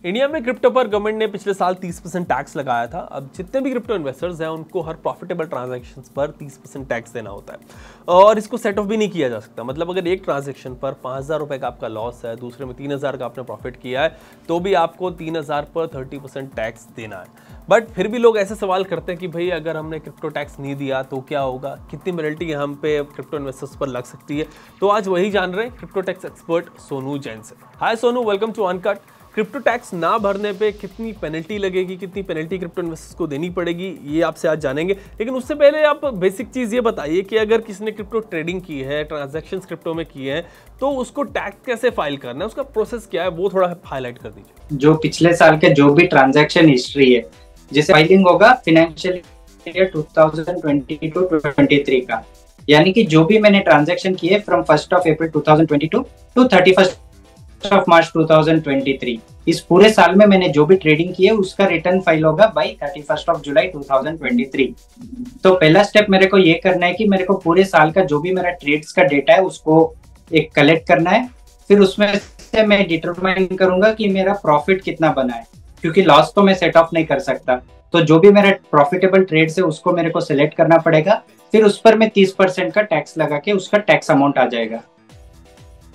India में crypto पर government ने पिछले साल 30% टैक्स लगाया था। अब जितने भी क्रिप्टो इन्वेस्टर्स हैं उनको हर प्रॉफिटेबल ट्रांजैक्शंस पर 30% टैक्स देना होता है और इसको सेट ऑफ भी नहीं किया जा सकता। मतलब अगर एक ट्रांजैक्शन पर 5,000 रुपये का आपका लॉस है, दूसरे में 3,000 का आपने प्रॉफिट किया है, तो भी आपको 3,000 पर 30% टैक्स देना है। बट फिर भी लोग ऐसे सवाल करते हैं कि भाई अगर हमने क्रिप्टो टैक्स नहीं दिया तो क्या होगा, कितनी पेनल्टी हम पे क्रिप्टो इन्वेस्टर्स पर लग सकती है। तो आज वही जान रहे हैं crypto tax expert Sonu Jain से। Hi Sonu, welcome to Uncut. Crypto tax ना भरने पे कितनी पेनल्टी लगेगी, कितनी पेनल्टी क्रिप्टो इन्वेस्टर्स को देनी पड़ेगी, ये आपसे आज जानेंगे। लेकिन उससे पहले आप बेसिक चीज़ ये बताइए कि अगर किसी ने क्रिप्टो ट्रेडिंग की है, ट्रांजैक्शंस क्रिप्टो में किए हैं, तो उसको टैक्स कैसे फाइल करना है, उसका प्रोसेस क्या है, वो थोड़ा हाईलाइट कर दीजिए। जो पिछले साल के जो भी ट्रांजैक्शन हिस्ट्री है, जिसे फाइलिंग होगा फाइनेंशियल ईयर 2022-23 का, यानी कि जो भी मैंने ट्रांजैक्शन किए फ्रॉम 1 अप्रैल 2022 टू 31 मार्च 2023, इस पूरे साल में मैंने जो भी ट्रेडिंग की है उसका रिटर्न फाइल होगा बाई 31 जुलाई 2023। तो पहला स्टेप मेरे को ये करना है कि मेरे को पूरे साल का जो भी मेरा ट्रेड्स का डेटा है उसको एक कलेक्ट करना है। फिर उसमें से मैं डिटरमाइन करूंगा कि मेरा प्रॉफिट कितना बना है, क्योंकि लॉस तो मैं सेट ऑफ नहीं कर सकता। तो जो भी मेरा प्रॉफिटेबल ट्रेड्स है उसको मेरे को सिलेक्ट करना पड़ेगा। फिर उस पर मैं 30% का टैक्स लगा के उसका टैक्स अमाउंट आ जाएगा।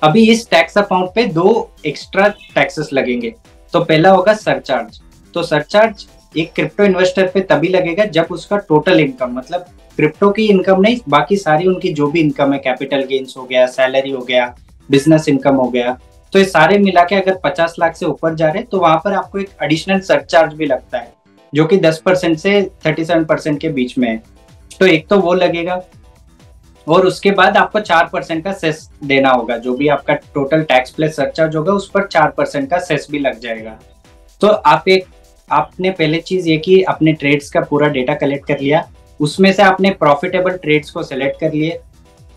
अभी इस टैक्स अमाउंट पे दो एक्स्ट्रा टैक्सेस लगेंगे। तो पहला होगा सरचार्ज। तो सरचार्ज एक क्रिप्टो इन्वेस्टर पे तभी लगेगा जब उसका टोटल इनकम, मतलब क्रिप्टो की इनकम नहीं, बाकी सारी उनकी जो भी इनकम है, कैपिटल गेन्स हो गया, सैलरी हो गया, बिजनेस इनकम हो गया, तो ये सारे मिला के अगर 50 लाख से ऊपर जा रहे तो वहां पर आपको एक एडिशनल सरचार्ज भी लगता है, जो कि 10% से 37% के बीच में है। तो एक तो वो लगेगा और उसके बाद आपको 4% का सेस देना होगा। जो भी आपका टोटल टैक्स प्लस सरचार्ज होगा उस पर 4% का सेस भी लग जाएगा। तो आपने पहले चीज ये कि अपने ट्रेड्स का पूरा डेटा कलेक्ट कर लिया, उसमें से आपने प्रॉफिटेबल ट्रेड्स को सिलेक्ट कर लिए,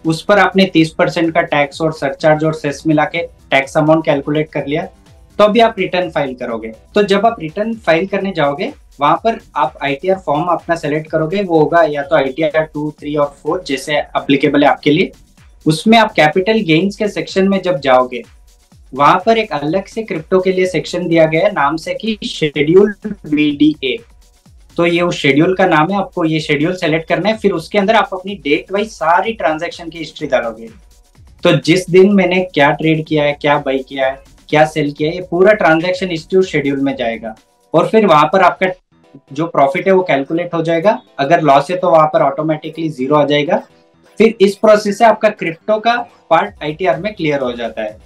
उस पर आपने 30% का टैक्स और सरचार्ज और सेस मिला के टैक्स अमाउंट कैलकुलेट कर लिया। तो अभी आप रिटर्न फाइल करोगे। तो जब आप रिटर्न फाइल करने जाओगे वहां पर आप ITR फॉर्म अपना सेलेक्ट करोगे। वो होगा या तो ITR 2, 3 और 4 जैसे एप्लीकेबल है आपके लिए। उसमें आप कैपिटल गेन्स के सेक्शन में जब जाओगे वहां पर एक अलग से क्रिप्टो के लिए सेक्शन दिया गया है नाम से कि शेड्यूल VDA। तो ये उस शेड्यूल का नाम है, आपको ये शेड्यूल सेलेक्ट करना है। फिर उसके अंदर आप अपनी डेट वाइज सारी ट्रांजैक्शन की हिस्ट्री डालोगे। तो जिस दिन मैंने क्या ट्रेड किया है, क्या बाई किया है, क्या सेल किया है, ये पूरा ट्रांजैक्शन हिस्ट्री शेड्यूल में जाएगा। और फिर वहां पर आपका जो प्रॉफिट है वो कैलकुलेट हो जाएगा। अगर लॉस है तो वहां पर ऑटोमेटिकली 0 आ जाएगा। फिर इस प्रोसेस से आपका क्रिप्टो का पार्ट ITR में क्लियर हो जाता है।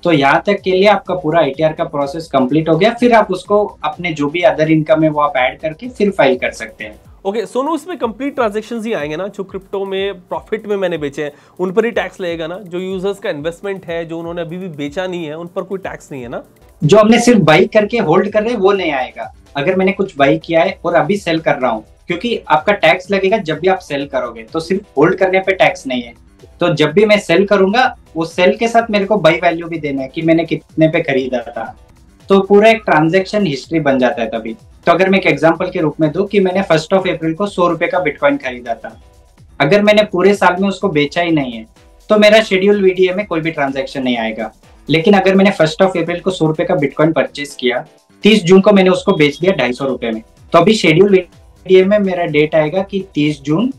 तो यहाँ तक के लिए आपका पूरा ITR का प्रोसेस कंप्लीट हो गया। फिर आप उसको अपने जो भी अदर इनकम है वो आप ऐड करके फिर फाइल कर सकते हैं। ओके सोनू, इसमें कंप्लीट ट्रांजैक्शंस ही आएंगे ना? जो क्रिप्टो में प्रॉफिट में मैंने बेचे हैं उन पर ही टैक्स लगेगा ना? जो यूजर्स का इन्वेस्टमेंट है, जो उन्होंने अभी भी बेचा नहीं है, उन पर कोई टैक्स नहीं है ना? जो हमने सिर्फ बाई करके होल्ड कर रहे हैं वो नहीं आएगा। अगर मैंने कुछ बाई किया है और अभी सेल कर रहा हूँ, क्योंकि आपका टैक्स लगेगा जब भी आप सेल करोगे, तो सिर्फ होल्ड करने पे टैक्स नहीं है। तो जब भी मैं सेल करूंगा वो सेल के साथ मेरे को बाई वैल्यू भी देना है कि मैंने कितने पे खरीदा था। तो पूरा एक ट्रांजैक्शन हिस्ट्री बन जाता है तभी। तो अगर मैं एक एग्जांपल के रूप में दूं कि मैंने 1 अप्रैल को 100 रुपए का बिटकॉइन खरीदा था, अगर मैंने पूरे साल में उसको बेचा ही नहीं है तो मेरा शेड्यूल VDA में कोई भी ट्रांजैक्शन नहीं आएगा। लेकिन अगर मैंने 1 अप्रैल को 100 रुपए का बिटकॉइन परचेज किया, 30 जून को मैंने उसको बेच दिया 250 रुपए में, तो अभी शेड्यूल VDA में मेरा डेट आएगा कि 30 जून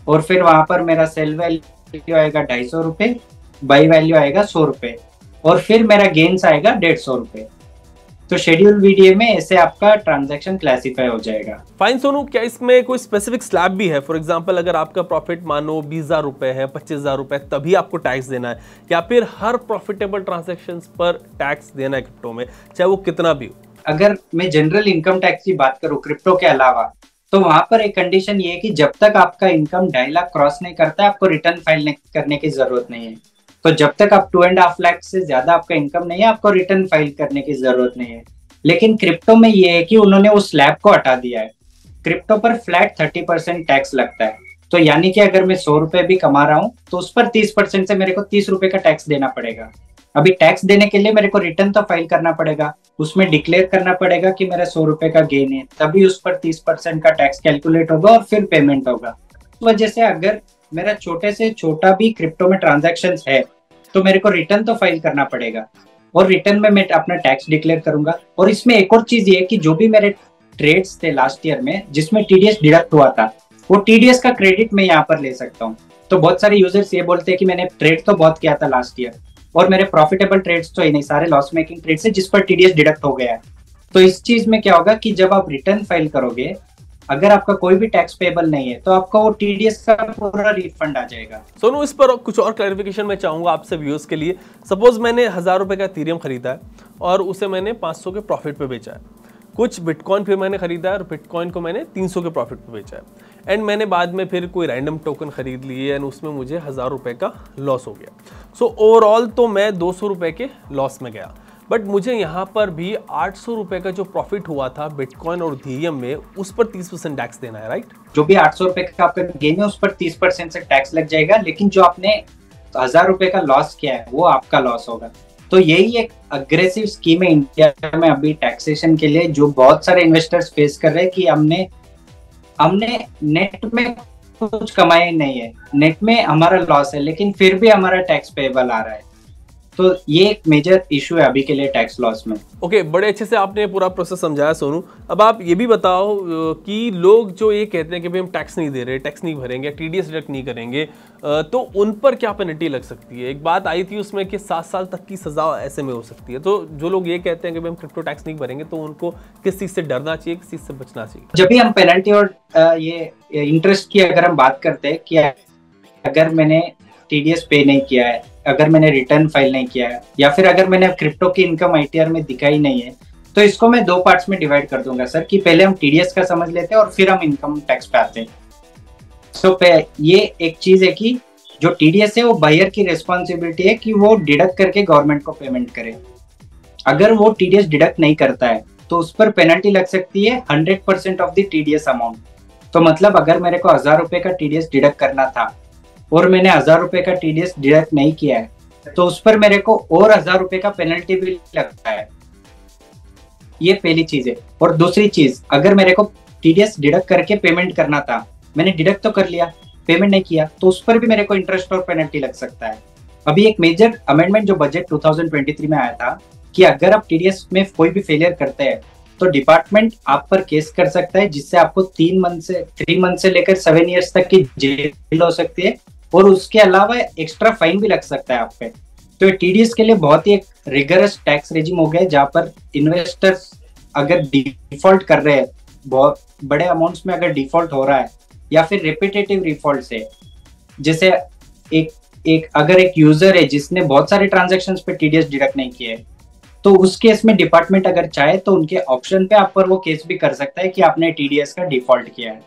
और फिर वहां पर मेरा सेल वैल्यू आएगा 250 रुपए, बाई वैल्यू आएगा 100 रुपए और फिर मेरा गेन्स आएगा 150 रुपए। तो शेड्यूल VDA में ऐसे आपका ट्रांजैक्शन क्लासिफाई हो जाएगा। फाइन सोनू, क्या इसमें कोई स्पेसिफिक स्लैब भी है? फॉर एग्जांपल अगर आपका प्रॉफिट मानो 20,000 रुपए है, 25,000 रुपए, तभी आपको टैक्स देना है, या फिर हर प्रॉफिटेबल ट्रांजैक्शंस पर टैक्स देना है क्रिप्टो में, चाहे वो कितना भी हो? अगर मैं जनरल इनकम टैक्स की बात करूं क्रिप्टो के अलावा, तो वहां पर एक कंडीशन ये है कि जब तक आपका इनकम 2.5 लाख क्रॉस नहीं करता आपको रिटर्न फाइल करने की जरूरत नहीं है। तो जब तक आप 2.5 लाख से ज्यादा आपका इनकम नहीं है आपको रिटर्न फाइल करने की जरूरत नहीं है। लेकिन क्रिप्टो में ये है कि उन्होंने उस स्लैब को हटा दिया है। क्रिप्टो पर फ्लैट 30% टैक्स लगता है। तो यानी कि अगर मैं 100 रुपए भी कमा रहा हूँ तो उस पर 30% से मेरे को 30 रुपए का टैक्स देना पड़ेगा। अभी टैक्स देने के लिए मेरे को रिटर्न तो फाइल करना पड़ेगा, उसमें डिक्लेयर करना पड़ेगा कि मेरा 100 रुपए का गेन है, तभी उस पर 30% का टैक्स कैलकुलेट होगा और फिर पेमेंट होगा। तो वजह से अगर मेरा छोटे से छोटा भी क्रिप्टो में ट्रांजैक्शन है तो मेरे को रिटर्न तो फाइल करना पड़ेगा। और रिटर्न में मैं अपना टैक्स डिक्लेयर करूंगा। और इसमें एक और चीज ये है कि जो भी मेरे ट्रेड्स थे लास्ट ईयर में जिसमें टीडीएस डिडक्ट हुआ था, वो टीडीएस का क्रेडिट मैं यहाँ पर ले सकता हूँ। तो बहुत सारे यूजर्स ये बोलते हैं कि मैंने ट्रेड तो बहुत किया था लास्ट ईयर और मेरे प्रॉफिटेबल ट्रेड्स तो ही नहीं, सारे लॉस मेकिंग ट्रेड्स है जिस पर टीडीएस डिडक्ट हो गया है। तो इस चीज में क्या होगा कि जब आप रिटर्न फाइल करोगे, अगर आपका कोई भी टैक्स पेबल नहीं है तो आपका वो टीडीएस का पूरा रिफंड आ जाएगा। सोनू, इस पर कुछ और क्लैरिफिकेशन मैं चाहूंगा आपसे व्यूअर्स के लिए। सपोज मैंने 1000 रुपए का इथेरियम खरीदा है और उसे मैंने 500 के प्रॉफिट पे बेचा है। कुछ बिटकॉइन फिर मैंने खरीदा है और बिटकॉइन को मैंने 300 के प्रॉफिट पे बेचा है, एंड मैंने बाद में फिर कोई रैंडम टोकन खरीद लिए एंड उसमें मुझे 1000 रुपए का लॉस हो गया। सो ओवरऑल तो मैं 200 रुपए के लॉस में गया, बट मुझे यहाँ पर भी 800 रुपए का जो प्रॉफिट हुआ था बिटकॉइन और इथेरियम में, उस पर 30% टैक्स देना है, राइट? जो भी 800 रुपए का आपका गेन है उस पर 30% से टैक्स लग जाएगा, लेकिन जो आपने 1000 रुपए का लॉस किया है वो आपका लॉस होगा। तो यही एक अग्रेसिव स्कीम है इंडिया में अभी टैक्सेशन के लिए, जो बहुत सारे इन्वेस्टर्स फेस कर रहे हैं कि हमने नेट में कुछ कमाई नहीं है, नेट में हमारा लॉस है, लेकिन फिर भी हमारा टैक्स पेबल आ रहा है। तो ये एक मेजर इशू है अभी के लिए टैक्स लॉस में। ओके, बड़े अच्छे से आपने पूरा प्रोसेस समझाया सोनू। अब आप ये भी बताओ कि लोग जो ये कहते हैं कि भाई हम टैक्स नहीं दे रहे, टैक्स नहीं भरेंगे, टीडीएस डिडक्ट नहीं करेंगे, तो उन पर क्या पेनल्टी लग सकती है? एक बात आई थी उसमें कि 7 साल तक की सजा ऐसे में हो सकती है। तो जो लोग ये कहते हैं कि भाई हम क्रिप्टो टैक्स नहीं भरेंगे, तो उनको किस चीज़ से डरना चाहिए, किस चीज़ से बचना चाहिए? जब भी हम पेनल्टी और ये इंटरेस्ट की अगर हम बात करते हैं कि अगर मैंने टीडीएस पे नहीं किया है, अगर मैंने रिटर्न फाइल नहीं किया है, या फिर अगर मैंने क्रिप्टो की इनकम आईटीआर में दिखाई नहीं है, तो इसको मैं 2 पार्ट्स में डिवाइड कर दूंगा सर, कि पहले हम टीडीएस का समझ लेते हैं और फिर हम इनकम टैक्स पे आते हैं। सो ये एक चीज है कि जो टीडीएस है वो बायर की रिस्पॉन्सिबिलिटी है कि वो डिडक्ट करके गवर्नमेंट को पेमेंट करे। अगर वो टीडीएस डिडक्ट नहीं करता है तो उस पर पेनल्टी लग सकती है 100% ऑफ द टीडीएस अमाउंट। तो मतलब अगर मेरे को 1000 रुपए का टीडीएस डिडक्ट करना था और मैंने 1000 रुपए का टीडीएस डिडक्ट नहीं किया है, तो उस पर मेरे को और 1000 रुपए का पेनल्टी भी लगता है। ये पहली चीज है। और दूसरी चीज, अगर मेरे को टीडीएस डिडक्ट करके पेमेंट करना था, मैंने डिडक्ट तो कर लिया, पेमेंट नहीं किया, तो उस पर भी मेरे को इंटरेस्ट और पेनल्टी लग सकता है। अभी एक मेजर अमेंडमेंट जो बजट 2023 में आया था कि अगर आप टीडीएस में कोई भी फेलियर करते हैं तो डिपार्टमेंट आप पर केस कर सकता है, जिससे आपको 3 मंथ से लेकर 7 ईयर्स तक की जेल हो सकती है, और उसके अलावा एक्स्ट्रा फाइन भी लग सकता है आप पे। तो टीडीएस के लिए बहुत ही एक रिगरस टैक्स रेजिम हो गया, जहाँ पर इन्वेस्टर्स अगर डिफॉल्ट कर रहे हैं, बहुत बड़े अमाउंट्स में अगर डिफॉल्ट हो रहा है, या फिर रिपीटेटिव डिफॉल्ट से, जैसे अगर एक यूजर है जिसने बहुत सारे ट्रांजैक्शंस पे टीडीएस डिडक्ट नहीं किए, तो उस केस में डिपार्टमेंट अगर चाहे तो उनके ऑप्शन पे आप पर वो केस भी कर सकता है कि आपने टीडीएस का डिफॉल्ट किया है।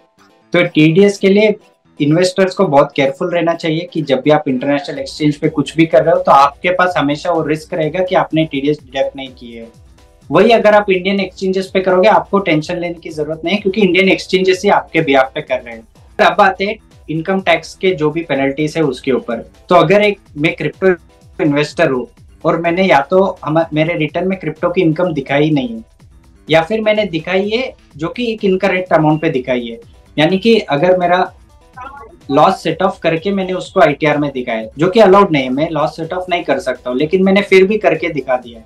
तो टीडीएस के लिए इन्वेस्टर्स को बहुत केयरफुल रहना चाहिए कि जब भी आप इंटरनेशनल एक्सचेंज पे कुछ भी कर रहे हो तो आपके पास हमेशा वो रिस्क रहेगा कि आपने टीडीएस डिडक्ट नहीं किए। वही अगर आप इंडियन एक्सचेंजेस पे करोगे, आपको टेंशन लेने की जरूरत नहीं, क्योंकि इंडियन एक्सचेंजेस ही आपके बिहाफ पे कर रहे हैं। अब आते हैं इनकम टैक्स के जो भी पेनल्टीज है उसके ऊपर। तो अगर मैं क्रिप्टो इन्वेस्टर हूँ और मैंने या तो मेरे रिटर्न में क्रिप्टो की इनकम दिखाई नहीं है, या फिर मैंने दिखाई है जो कि एक इनकरेक्ट अमाउंट पे दिखाई है, यानी कि अगर मेरा लॉस सेट ऑफ करके मैंने उसको आईटीआर में दिखाया, जो कि अलाउड नहीं है, मैं लॉस सेट ऑफ नहीं कर सकता हूँ, लेकिन मैंने फिर भी करके दिखा दिया है।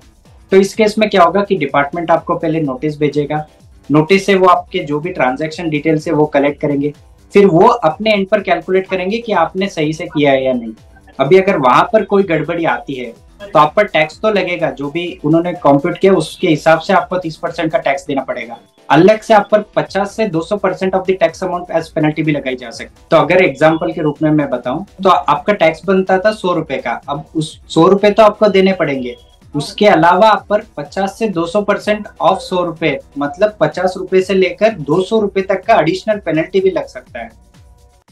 तो इस केस में क्या होगा कि डिपार्टमेंट आपको पहले नोटिस भेजेगा, नोटिस से वो आपके जो भी ट्रांजैक्शन डिटेल्स है वो कलेक्ट करेंगे, फिर वो अपने एंड पर कैलकुलेट करेंगे कि आपने सही से किया है या नहीं। अभी अगर वहां पर कोई गड़बड़ी आती है तो आप पर टैक्स तो लगेगा, जो भी उन्होंने कॉम्प्यूट किया उसके हिसाब से आपको 30% का टैक्स देना पड़ेगा। अलग से आप पर 50 से 200% of the tax amount as penalty भी लगाई जा सकती है। तो अगर एग्जांपल के रूप में मैं बताऊं तो आपका टैक्स बनता था 100 रुपए का, अब उस 100 रुपए तो आपको देने पड़ेंगे, उसके अलावा आप पर 50 से 200% ऑफ 100 रुपए, मतलब 50 रुपए से लेकर 200 रुपए तक का एडिशनल पेनल्टी भी लग सकता है।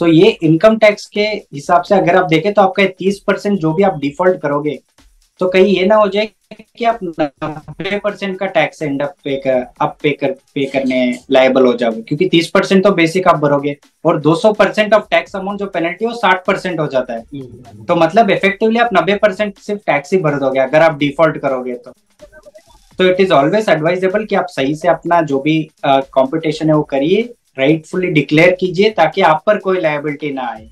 तो ये इनकम टैक्स के हिसाब से अगर आप देखें तो आपका 30% जो भी आप डिफॉल्ट करोगे, तो कहीं ये ना हो जाए कि आप 90% का टैक्स एंड अप पे करने लायबल हो जाओगे, क्योंकि 30% तो बेसिक आप भरोगे और 200% ऑफ टैक्स अमाउंट जो पेनल्टी है वो 60% हो जाता है। तो मतलब इफेक्टिवली आप 90% सिर्फ टैक्स ही भर दोगे अगर आप डिफॉल्ट करोगे। तो इट इज ऑलवेज एडवाइजेबल कि आप सही से अपना जो भी कॉम्पिटिशन है वो करिए, राइटफुली डिक्लेयर कीजिए, ताकि आप पर कोई लायबिलिटी ना आए।